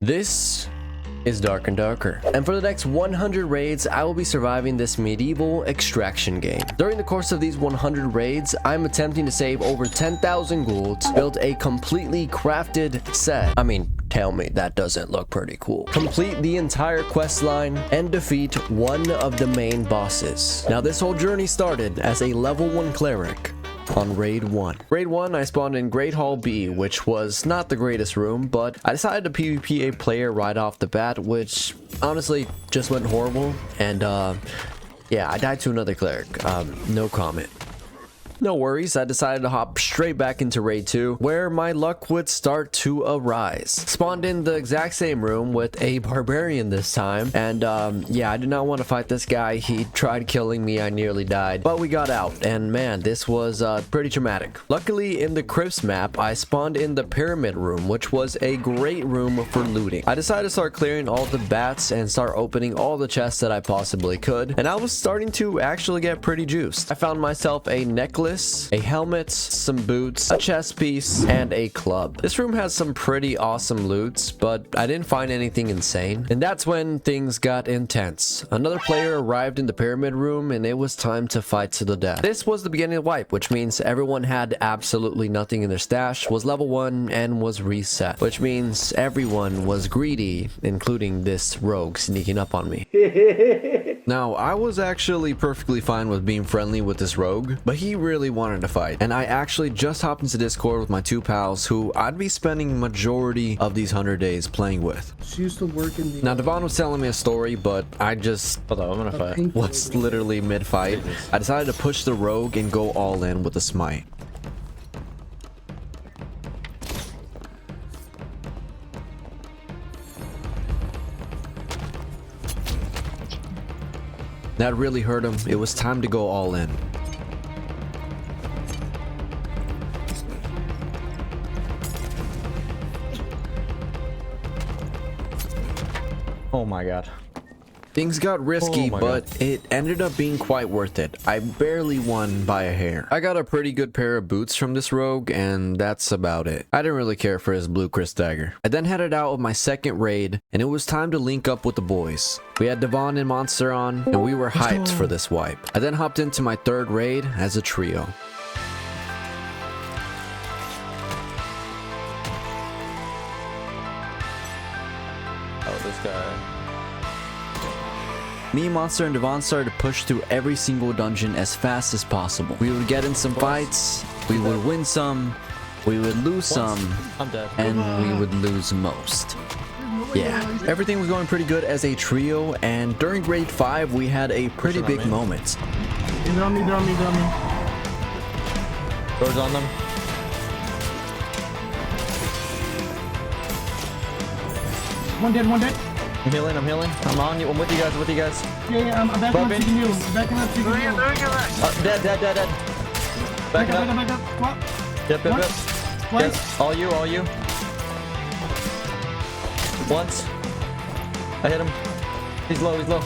This is Dark and Darker, and for the next 100 raids I will be surviving this medieval extraction game. During the course of these 100 raids, I'm attempting to save over 10,000 golds, build a completely crafted set. I mean, tell me that doesn't look pretty cool. Complete the entire quest line and defeat one of the main bosses. Now this whole journey started as a level 1 cleric on raid 1. Raid 1, I spawned in Great Hall B, which was not the greatest room, but I decided to PvP a player right off the bat, which honestly just went horrible. And yeah, I died to another cleric. No comment. No worries, I decided to hop straight back into raid 2, where my luck would start to arise. Spawned in the exact same room with a barbarian this time, and yeah, I did not want to fight this guy. He tried killing me, I nearly died, but we got out, and man, this was pretty traumatic. Luckily, in the crypts map, I spawned in the pyramid room, which was a great room for looting. I decided to start clearing all the bats and start opening all the chests that I possibly could, and I was starting to actually get pretty juiced. I found myself a necklace, a helmet, some boots, a chest piece, and a club. This room has some pretty awesome loots, but I didn't find anything insane. And that's when things got intense. Another player arrived in the pyramid room, and it was time to fight to the death. This was the beginning of wipe, which means everyone had absolutely nothing in their stash, was level 1, and was reset. Which means everyone was greedy, including this rogue sneaking up on me. Now, I was actually perfectly fine with being friendly with this rogue, but he really wanted to fight, and I actually just hopped into Discord with my two pals who I'd be spending majority of these 100 days playing with. She used to work in the... Now Devon was telling me a story, but I just Hold on, I'm gonna fight. was literally mid-fight. I decided to push the rogue and go all in with the smite. That really hurt him. It was time to go all in. Oh my god. Things got risky, but it ended up being quite worth it. I barely won by a hair. I got a pretty good pair of boots from this rogue, and that's about it. I didn't really care for his blue Chris dagger. I then headed out of my second raid, and it was time to link up with the boys. We had Devon and Monster on, and we were hyped for this wipe. I then hopped into my third raid as a trio. Oh, this guy. Me, Monster, and Devon started to push through every single dungeon as fast as possible. We would get in some fights, we would win some, we would lose some, I'm dead. and we would lose most. Yeah, everything was going pretty good as a trio, and during raid 5 we had a pretty big moment. They're on me. Doors on them. One dead. I'm healing. I'm on you. I'm with you guys. Yeah, I'm back on taking you. Back on taking you. Dead. Back up. Back up. What? Yep. What? Yes. All you. Once. I hit him. He's low.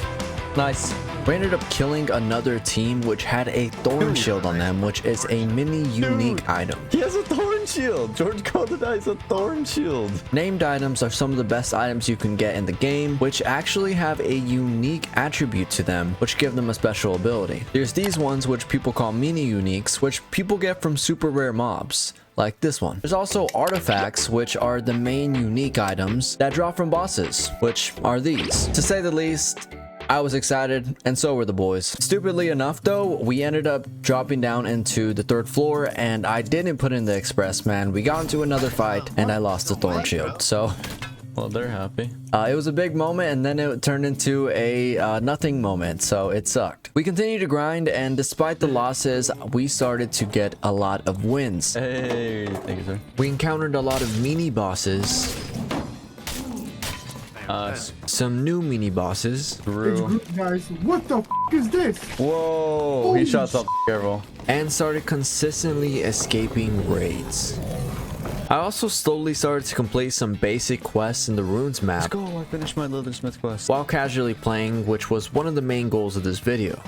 Nice. We ended up killing another team which had a thorn shield on them, which is a mini unique item. He has a thorn shield. George called it a thorn shield. Named items are some of the best items you can get in the game, which actually have a unique attribute to them, which give them a special ability. There's these ones which people call mini uniques, which people get from super rare mobs, like this one. There's also artifacts, which are the main unique items that drop from bosses, which are these. To say the least, I was excited, and so were the boys. Stupidly enough though, we ended up dropping down into the 3rd floor, and I didn't put in the express, man. We got into another fight, and I lost the thorn shield, so... Well, they're happy. It was a big moment, and then it turned into a nothing moment, so it sucked. We continued to grind, and despite the losses, we started to get a lot of wins. Hey, thank you, sir. We encountered a lot of mini bosses. Some new mini bosses. Guys, what the is this? Whoa, he shot something. Careful. And started consistently escaping raids. I also slowly started to complete some basic quests in the runes map. Let's go. I finished my Leathersmith quest. While casually playing, which was one of the main goals of this video.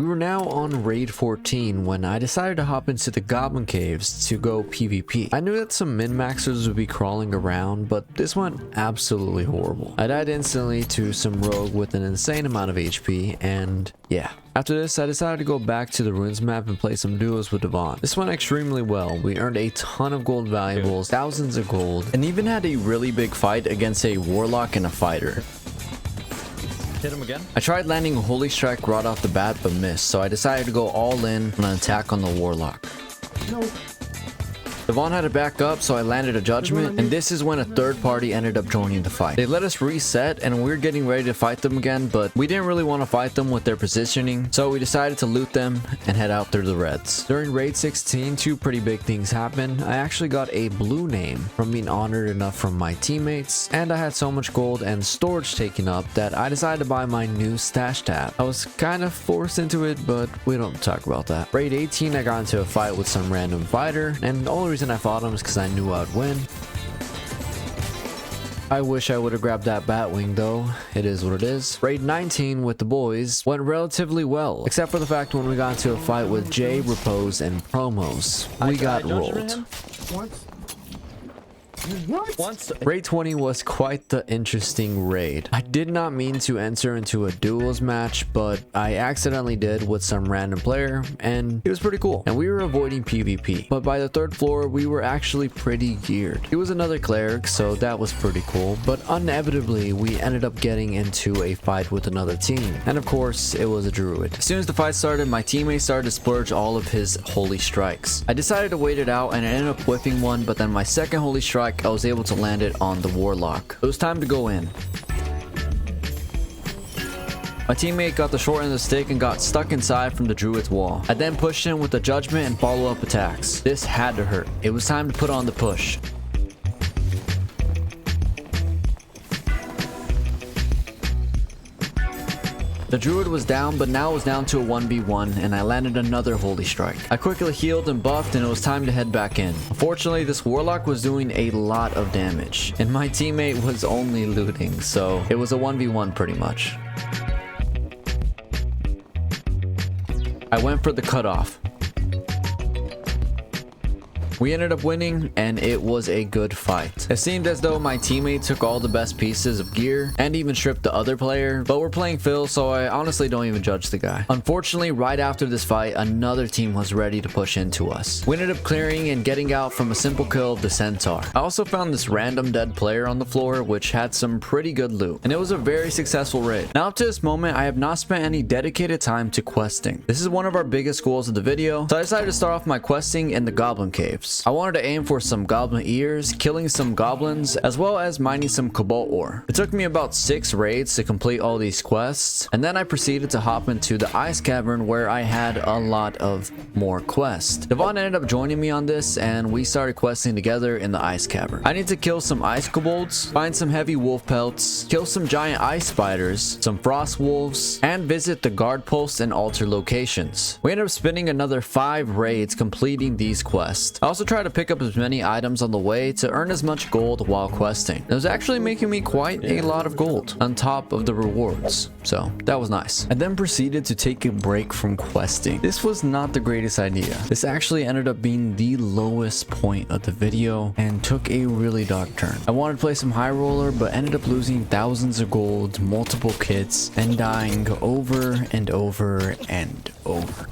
We were now on raid 14 when I decided to hop into the goblin caves to go PvP. I knew that some min-maxers would be crawling around, but this went absolutely horrible. I died instantly to some rogue with an insane amount of HP, and yeah. After this, I decided to go back to the ruins map and play some duos with Devon. This went extremely well. We earned a ton of gold valuables, thousands of gold, and even had a really big fight against a warlock and a fighter. Hit him again. I tried landing a holy strike right off the bat but missed, so I decided to go all in on an attack on the warlock. No. Devon had to back up, so I landed a judgment, and this is when a third party ended up joining the fight. They let us reset, and we were getting ready to fight them again, but we didn't really want to fight them with their positioning, so we decided to loot them and head out through the reds. During raid 16, two pretty big things happened. I actually got a blue name from being honored enough from my teammates, and I had so much gold and storage taken up that I decided to buy my new stash tab. I was kind of forced into it, but we don't talk about that. Raid 18, I got into a fight with some random fighter, and the only reason I fought him is because I knew I'd win. I wish I would have grabbed that Batwing though. It is what it is. Raid 19 with the boys went relatively well, except for the fact when we got into a fight with Jay, Repose, and Promos. We got rolled. What? What? Once. Raid 20 was quite the interesting raid. I did not mean to enter into a duels match, but I accidentally did with some random player, and it was pretty cool. And we were avoiding PvP, but by the third floor, we were actually pretty geared. It was another cleric, so that was pretty cool, but inevitably, we ended up getting into a fight with another team. And of course, it was a druid. As soon as the fight started, my teammate started to splurge all of his holy strikes. I decided to wait it out, and I ended up whiffing one, but then my second holy strike, I was able to land it on the warlock. It was time to go in. My teammate got the short end of the stick and got stuck inside from the druid's wall. I then pushed him with the judgment and follow-up attacks. This had to hurt. It was time to put on the push. The druid was down, but now it was down to a 1v1, and I landed another holy strike. I quickly healed and buffed, and it was time to head back in. Unfortunately, this warlock was doing a lot of damage, and my teammate was only looting, so it was a 1v1 pretty much. I went for the cutoff. We ended up winning, and it was a good fight. It seemed as though my teammate took all the best pieces of gear and even stripped the other player, but we're playing Phil, so I honestly don't even judge the guy. Unfortunately, right after this fight, another team was ready to push into us. We ended up clearing and getting out from a simple kill of the centaur. I also found this random dead player on the floor, which had some pretty good loot, and it was a very successful raid. Now up to this moment, I have not spent any dedicated time to questing. This is one of our biggest goals of the video, so I decided to start off my questing in the goblin caves. I wanted to aim for some goblin ears, killing some goblins, as well as mining some cobalt ore. It took me about 6 raids to complete all these quests, and then I proceeded to hop into the ice cavern where I had a lot of more quests. Devon ended up joining me on this, and we started questing together in the ice cavern. I need to kill some ice kobolds, find some heavy wolf pelts, kill some giant ice spiders, some frost wolves, and visit the guard posts and altar locations. We ended up spending another 5 raids completing these quests. I also tried to pick up as many items on the way to earn as much gold while questing. It was actually making me quite a lot of gold on top of the rewards, so that was nice. I then proceeded to take a break from questing. This was not the greatest idea. This actually ended up being the lowest point of the video and took a really dark turn. I wanted to play some Highroller, but ended up losing thousands of gold, multiple kits, and dying over and over and over.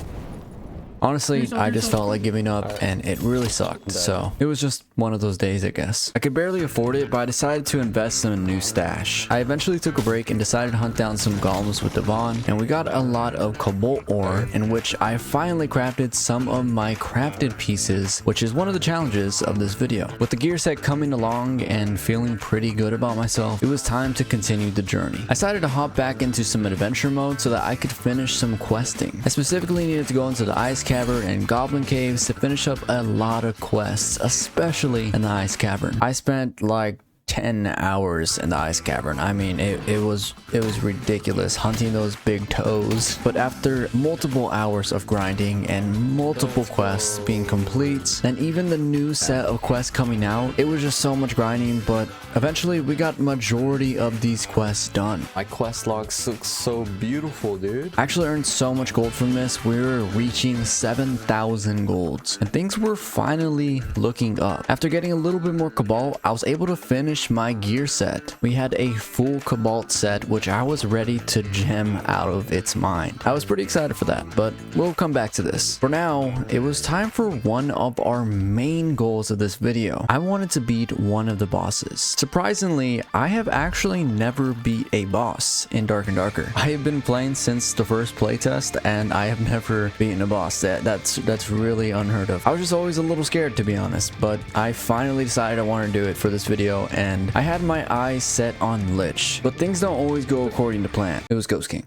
Honestly, I just felt like giving up, and it really sucked, so it was just one of those days, I guess. I could barely afford it, but I decided to invest in a new stash. I eventually took a break and decided to hunt down some golems with Devon, and we got a lot of cobalt ore, in which I finally crafted some of my crafted pieces, which is one of the challenges of this video. With the gear set coming along and feeling pretty good about myself, it was time to continue the journey. I decided to hop back into some adventure mode so that I could finish some questing. I specifically needed to go into the ice cavern and goblin caves to finish up a lot of quests, especially in the ice cavern. I spent like 10 hours in the ice cavern. I mean, it was ridiculous hunting those big toes. But after multiple hours of grinding and multiple quests being complete, and even the new set of quests coming out, it was just so much grinding. But eventually we got majority of these quests done. My quest logs look so beautiful, dude. I actually earned so much gold from this. We were reaching 7,000 golds, and things were finally looking up. After getting a little bit more cobalt, I was able to finish my gear set. We had a full cobalt set, which I was ready to gem out of its mind. I was pretty excited for that, but we'll come back to this. For now, it was time for one of our main goals of this video. I wanted to beat one of the bosses. Surprisingly, I have actually never beat a boss in Dark and Darker. I have been playing since the first playtest, and I have never beaten a boss. That's really unheard of. I was just always a little scared, to be honest, but I finally decided I wanted to do it for this video, and I had my eyes set on Lich. But things don't always go according to plan. It was Ghost King.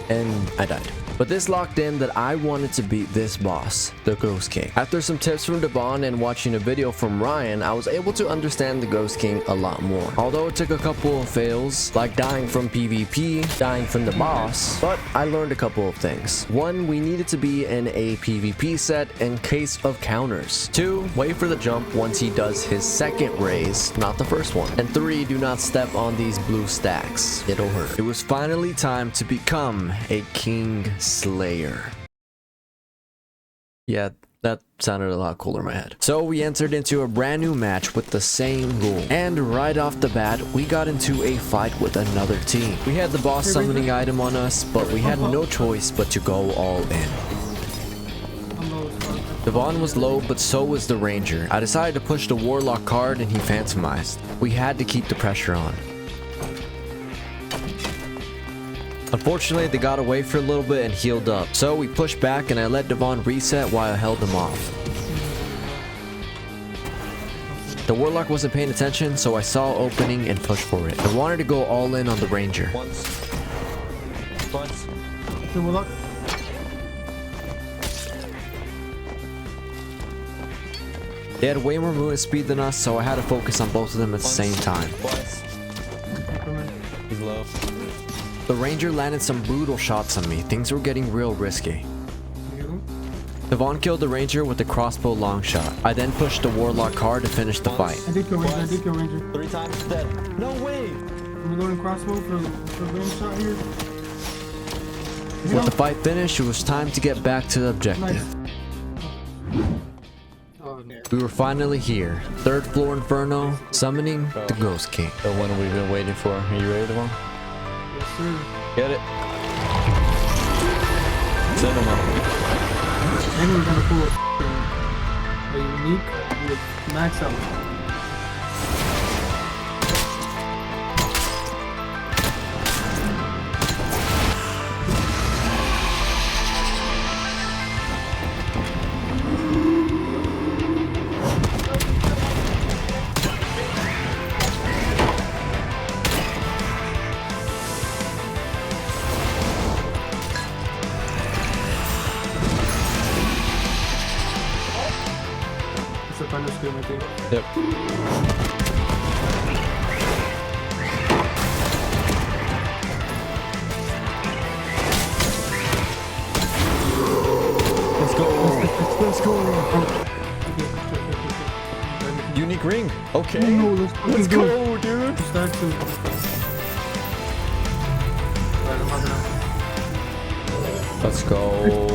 And I died. But this locked in that I wanted to beat this boss, the Ghost King. After some tips from Devon and watching a video from Ryan, I was able to understand the Ghost King a lot more. Although it took a couple of fails, like dying from PvP, dying from the boss, but I learned a couple of things. 1, we needed to be in a PvP set in case of counters. 2, wait for the jump once he does his second raise, not the first one. And 3, do not step on these blue stacks. It'll hurt. It was finally time to become a King Slayer. Yeah, that sounded a lot cooler in my head. So we entered into a brand new match with the same rule. And right off the bat, we got into a fight with another team. We had the boss summoning item on us, but we had no choice but to go all in. Devon was low, but so was the Ranger. I decided to push the Warlock card and he phantomized. We had to keep the pressure on. Unfortunately, they got away for a little bit and healed up. So we pushed back and I let Devon reset while I held him off. The Warlock wasn't paying attention, so I saw opening and pushed for it. I wanted to go all in on the Ranger. Once. The Warlock. They had way more movement speed than us, so I had to focus on both of them at the same time. He's low. The Ranger landed some brutal shots on me. Things were getting real risky. Devon killed the Ranger with the crossbow long shot. I then pushed the Warlock card to finish the fight. I did kill Ranger. 3 times dead. No way! I'm going crossbow for range shot here. With the fight finished, it was time to get back to the objective. We were finally here. 3rd floor Inferno, summoning the Ghost King. The one we've been waiting for. Are you ready, Devon? Yes, sir. Get it. Send him out. And we're gonna pull a unique with max out. It's a thunder scream, I think. Yep. Let's go. Let's go. Unique ring. Okay. No, Let's go, dude. Start to. Let's go.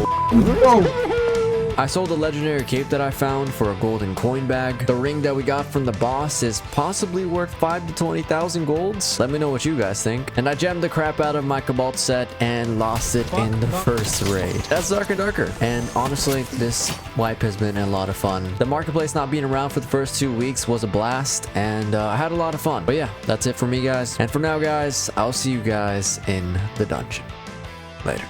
I sold the legendary cape that I found for a golden coin bag. The ring that we got from the boss is possibly worth 5 to 20,000 golds. Let me know what you guys think. And I gemmed the crap out of my Cobalt set and lost it in the first raid. That's Dark and Darker. And honestly, this wipe has been a lot of fun. The marketplace not being around for the first 2 weeks was a blast, and I had a lot of fun. But yeah, that's it for me, guys. And for now, guys, I'll see you guys in the dungeon. Later.